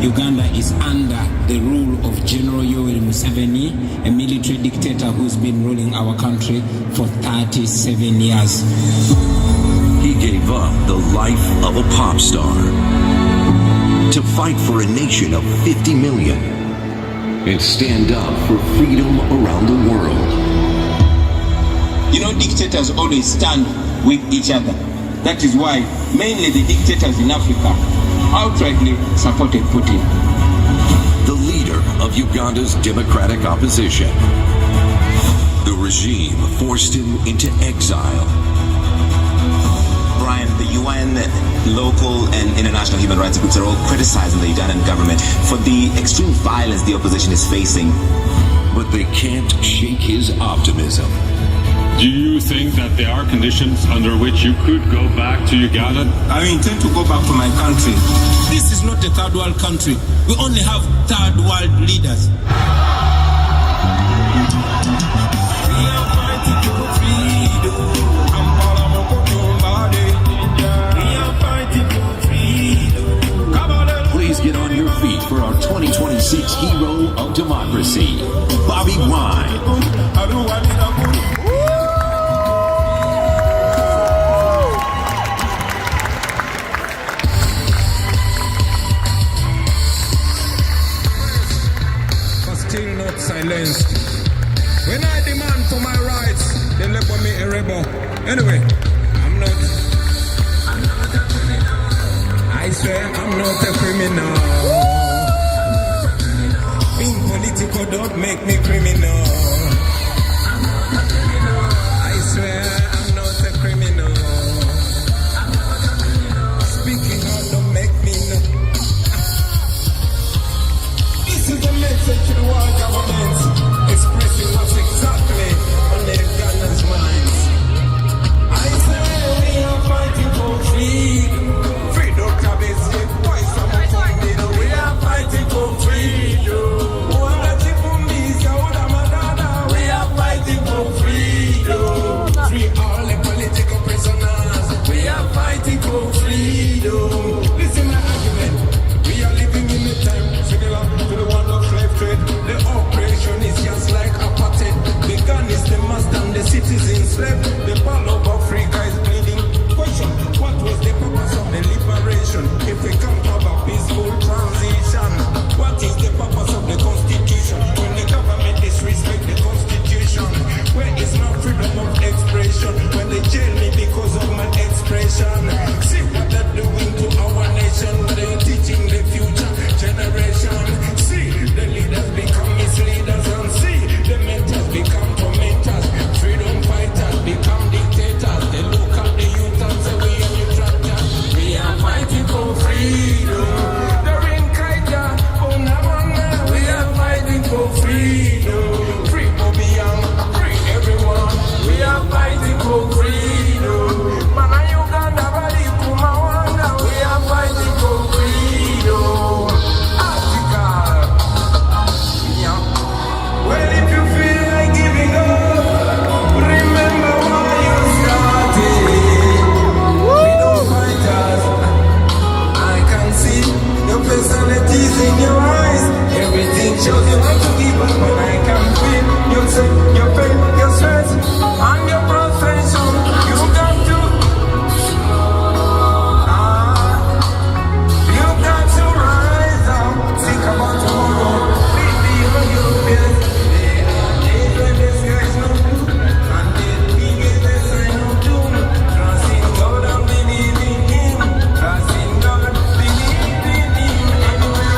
Uganda is under the rule of General Museveni, a military dictator who's been ruling our country for 37 years. He gave up the life of a pop star to fight for a nation of 50 million and stand up for freedom around the world. You know, dictators always stand with each other. That is why mainly the dictators in Africa outrightly supported Putin. The leader of Uganda's democratic opposition. The regime forced him into exile. Brian, the UN, local and international human rights groups are all criticizing the Ugandan government for the extreme violence the opposition is facing. But they can't shake his optimism. Do you think that there are conditions under which you could go back to Uganda? I intend to go back to my country. This is not a third world country. We only have third world leaders. Please get on your feet for our 2026 hero of democracy, Bobiwine'S. Still not silenced. When I demand for my rights, they label me a rebel. Anyway, I'm not a criminal. I swear I'm not a criminal. Being political don't make me criminal. I swear I'm not a criminal. Speaking out don't make me no. This is the message to the world government, expressing what's exactly on the Ugandans' minds. I say we are fighting for freedom. Freedom can be safe, voice of freedom. We are fighting for freedom. We are fighting for freedom. Free all the political prisoners. We are fighting for freedom. Listen to my argument. We are living in a time similar to the one of slave trade. The operation is just like apartheid. The gun is the master and the citizens slave. The ball of Africa is bleeding. Question, what was the purpose of the liberation? If we can't have a peaceful transition, what is the purpose of the constitution? When the government disrespect the constitution, where is my freedom of expression? When they jail me because of my expression, see what they're doing to our nation. They're teaching the future generation. See the leaders become misleaders, and see the mentors become tormentors. Freedom fighters become dictators. They look at the youth and say we are detractors. We are fighting for freedom. They're in Kaija, we are fighting for freedom. Free Bobiwine'S, free everyone. We are fighting for freedom. Mana Uganda bali kumawanga. We are fighting for freedom. Africa. Yeah. Well, if you feel like giving up, remember why you started. Freedom fighters. I can see your personalities in your eyes. Everything shows you want to give up, but I can feel your sweat, your pain, your stress, and your frustration. You got to, you got to rise up. Think about tomorrow. Leave behind your fears. There are days when the sky's not blue, and then begins the sign of doom. Trust in God and believe in Him. Trust in God, believe in Him. Anyway.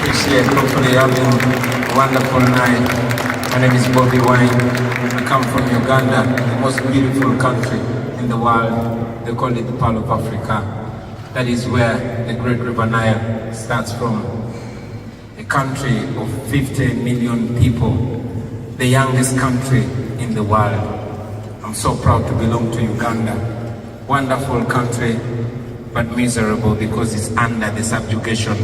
appreciate hopefully having a wonderful night. My name is Bobiwine'S. I come from Uganda, the most beautiful country in the world. They call it the Pearl of Africa. That is where the Great River Nile starts from. A country of 50 million people, the youngest country in the world. I'm so proud to belong to Uganda. Wonderful country, but miserable because it's under the subjugation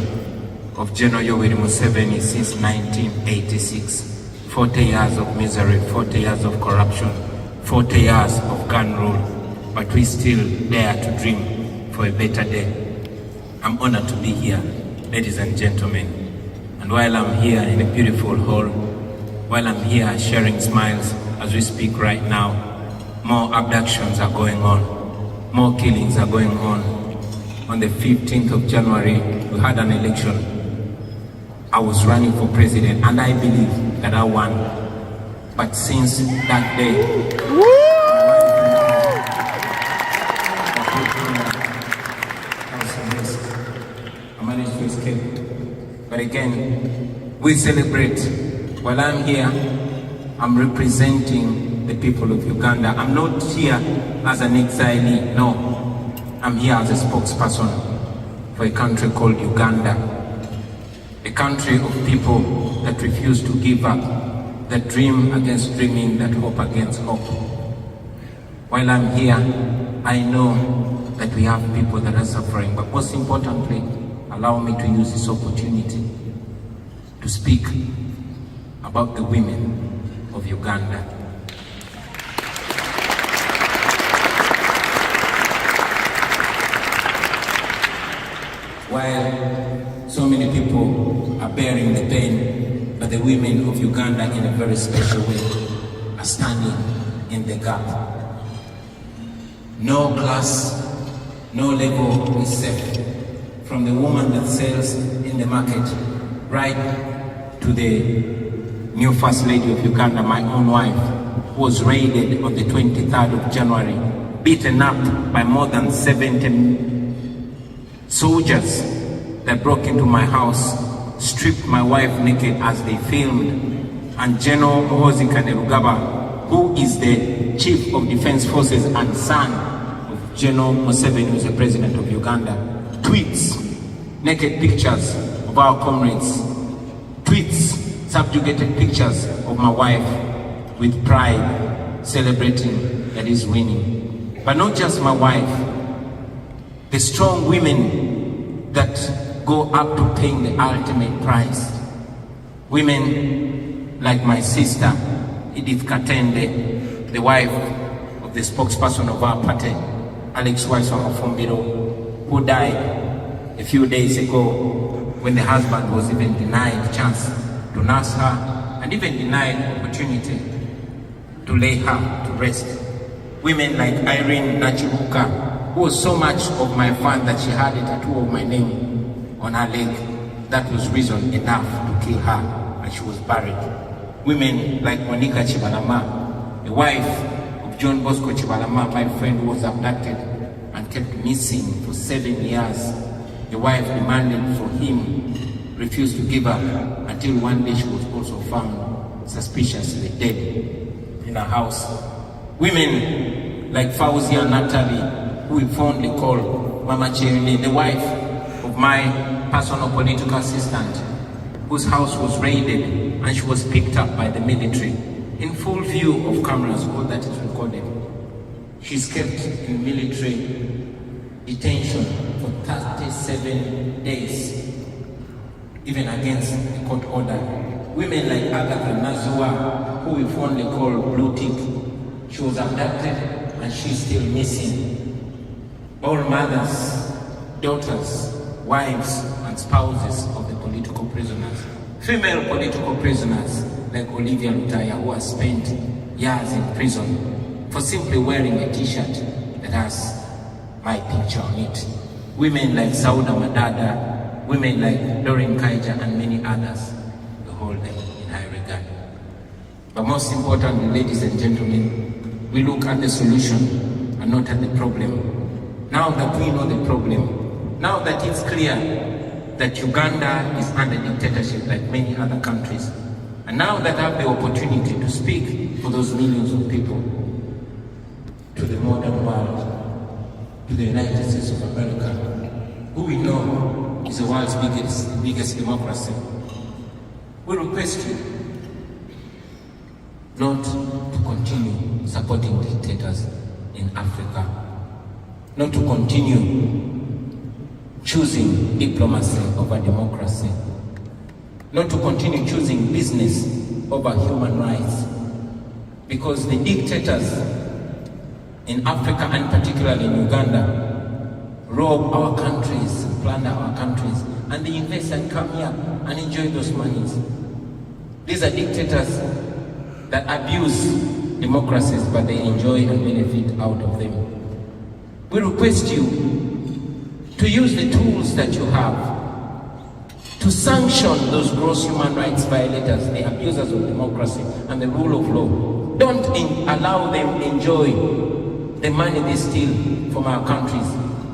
of General Museveni since 1986. 40 years of misery, 40 years of corruption, 40 years of gun rule, but we still dare to dream for a better day. I'm honored to be here, ladies and gentlemen. And while I'm here in a beautiful hall, while I'm here sharing smiles as we speak right now, more abductions are going on, more killings are going on. On the 15th of January, we had an election. I was running for president and I believe that I won. But since that day, I managed to escape. But again, we celebrate. While I'm here, I'm representing the people of Uganda. I'm not here as an exilee, no. I'm here as a spokesperson for a country called Uganda. A country of people that refuse to give up, that dream against dreaming, that hope against hope. While I'm here, I know that we have people that are suffering, but most importantly, allow me to use this opportunity to speak about the women of Uganda. While so many people are bearing the pain, but the women of Uganda in a very special way are standing in the gap. No class, no level is safe. From the woman that sells in the market, right to the new First Lady of Uganda, my own wife, who was raided on the 23rd of January, beaten up by more than 70 soldiers that broke into my house, stripped my wife naked as they filmed. And General Muhoozi Kainerugaba, who is the Chief of Defense Forces and son of General Museveni, who is the President of Uganda, tweets naked pictures of our comrades, tweets subjugated pictures of my wife with pride, celebrating that he's winning. But not just my wife, the strong women that go up to paying the ultimate price. Women like my sister, Edith Katende, the wife of the spokesperson of our party, Alex Waiswamafumbiro, who died a few days ago when the husband was even denied chance to nurse her and even denied opportunity to lay her to rest. Women like Irene Nachibuka, who was so much of my fan that she had a tattoo of my name on her leg. That was reason enough to kill her, and she was buried. Women like Monica Chibalama, the wife of John Bosco Chibalama, my friend, who was abducted and kept missing for 7 years. The wife demanded for him, refused to give up, until one day she was also found suspiciously dead in her house. Women like Fauzia Natalie, who we fondly call Mama Cherile, the wife of my personal political assistant, whose house was raided and she was picked up by the military in full view of cameras, all that is recorded. She's kept in military detention for 37 days, even against a court order. Women like Agatha Nazua, who we fondly call Blue Tick, she was abducted and she's still missing. All mothers, daughters, wives and spouses of the political prisoners. Female political prisoners like Olivia Lutaya, who has spent years in prison for simply wearing a t-shirt that has my picture on it. Women like Sauda Madada, women like Doreen Kaija and many others, we hold them in high regard. But most importantly, ladies and gentlemen, we look at the solution and not at the problem. Now that we know the problem, now that it's clear that Uganda is under dictatorship like many other countries. And now that I have the opportunity to speak for those millions of people, to the modern world, to the United States of America, who we know is the world's biggest democracy, we request you not to continue supporting dictators in Africa, not to continue choosing diplomacy over democracy, not to continue choosing business over human rights, because the dictators in Africa and particularly in Uganda rob our countries, plunder our countries, and they invest and come here and enjoy those monies. These are dictators that abuse democracies, but they enjoy and benefit out of them. We request you to use the tools that you have to sanction those gross human rights violators, the abusers of democracy and the rule of law. Don't allow them enjoy the money they steal from our countries.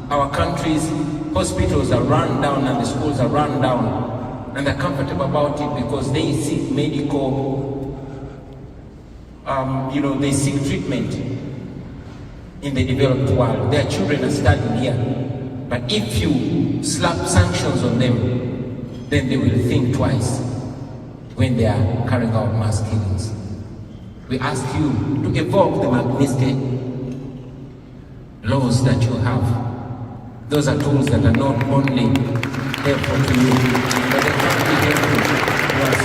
Our countries, hospitals are run down and the schools are run down, and they're comfortable about it because they seek medical, they seek treatment in the developed world. Their children are studying here. But if you slap sanctions on them, then they will think twice when they are carrying out mass killings. We ask you to evoke the Magnitsky laws that you have. Those are tools that are not only helpful to you, but they can be helpful to us.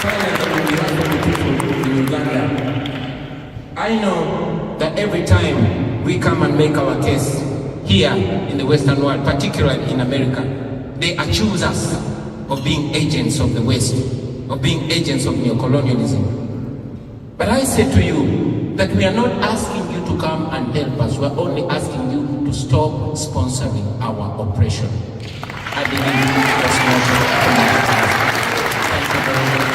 Finally, on behalf of the people in Uganda, I know that every time we come and make our case here in the Western world, particularly in America, they accuse us of being agents of the West, of being agents of neocolonialism. But I say to you that we are not asking you to come and help us. We are only asking you to stop sponsoring our oppression. I believe that's not. Thank you very much.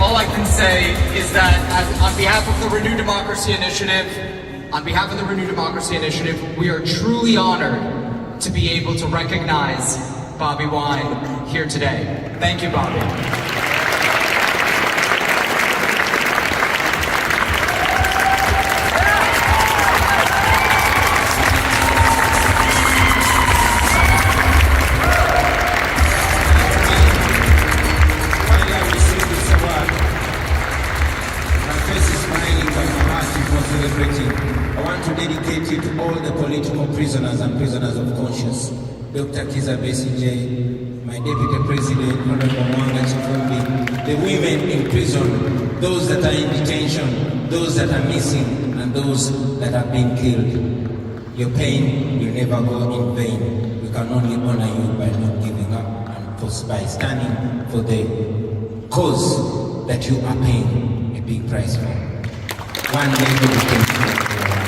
All I can say is that on behalf of the Renew Democracy Initiative, we are truly honored to be able to recognize Bobi Wine here today. Thank you, Bobby. I want to dedicate it to all the political prisoners and prisoners of conscience. Dr. Kiza Besigye, my deputy president, Honorable Mwanga Chifumbi, the women in prison, those that are in detention, those that are missing, and those that have been killed. Your pain will never go in vain. We can only honor you by not giving up and by standing for the cause that you are paying a big price for. One day we will